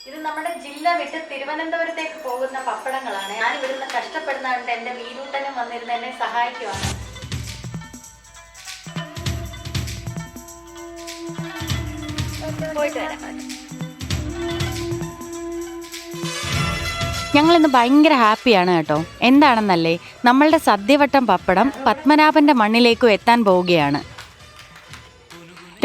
ഇത് നമ്മുടെ ജില്ല വിട്ട് തിരുവനന്തപുരത്തേക്ക് പോകുന്ന പപ്പടങ്ങളാണ്. ഞാൻ ഇവിടുന്ന് കഷ്ടപ്പെടുന്നതുകൊണ്ട് എൻ്റെ വീരൂട്ടനും വന്നിരുന്ന് എന്നെ സഹായിക്കുവാണ്. പോയിട്ട് വരാം. ഞങ്ങളിന്ന് ഭയങ്കര ഹാപ്പിയാണ് കേട്ടോ. എന്താണെന്നല്ലേ, നമ്മളുടെ സദ്യവട്ടം പപ്പടം പത്മനാഭൻ്റെ മണ്ണിലേക്കും എത്താൻ പോവുകയാണ്.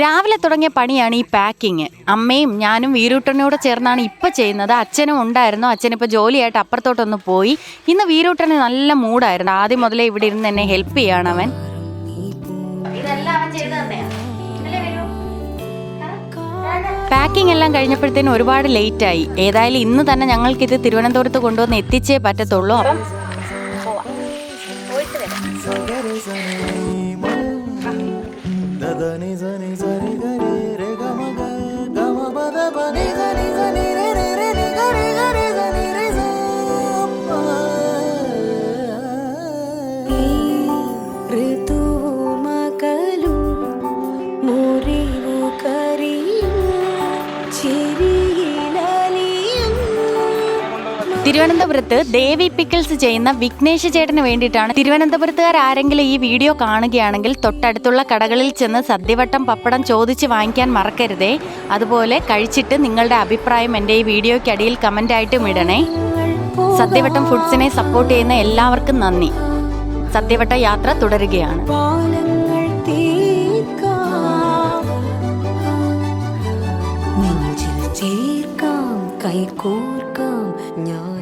രാവിലെ തുടങ്ങിയ പണിയാണ് ഈ പാക്കിങ്. അമ്മയും ഞാനും വീരൂട്ടനോട് ചേർന്നാണ് ഇപ്പോൾ ചെയ്യുന്നത്. അച്ഛനും ഉണ്ടായിരുന്നു. അച്ഛനിപ്പോൾ ജോലിയായിട്ട് അപ്പുറത്തോട്ടൊന്ന് പോയി. ഇന്ന് വീരൂട്ടന് നല്ല മൂഡായിരുന്നു. ആദ്യം മുതലേ ഇവിടെ ഇരുന്ന് എന്നെ ഹെൽപ്പ് ചെയ്യാണ് അവൻ. പാക്കിംഗ് എല്ലാം കഴിഞ്ഞപ്പോഴത്തേനും ഒരുപാട് ലേറ്റായി. ഏതായാലും ഇന്ന് തന്നെ ഞങ്ങൾക്കിത് തിരുവനന്തപുരത്ത് കൊണ്ടുവന്ന് എത്തിച്ചേ പറ്റത്തുള്ളൂ. തിരുവനന്തപുരത്ത് ദേവി പിക്കിൾസ് ചെയ്യുന്ന വിഘ്നേഷ് ചേട്ടന് വേണ്ടിയിട്ടാണ്. തിരുവനന്തപുരത്തുകാർ ആരെങ്കിലും ഈ വീഡിയോ കാണുകയാണെങ്കിൽ തൊട്ടടുത്തുള്ള കടകളിൽ ചെന്ന് സദ്യവട്ടം പപ്പടം ചോദിച്ച് വാങ്ങിക്കാൻ മറക്കരുതേ. അതുപോലെ കഴിച്ചിട്ട് നിങ്ങളുടെ അഭിപ്രായം എൻ്റെ ഈ വീഡിയോയ്ക്കടിയിൽ കമൻ്റായിട്ടും ഇടണേ. സദ്യവട്ടം ഫുഡ്സിനെ സപ്പോർട്ട് ചെയ്യുന്ന എല്ലാവർക്കും നന്ദി. സദ്യവട്ട യാത്ര തുടരുകയാണ്. കൈകോർക്കാം ഞാൻ.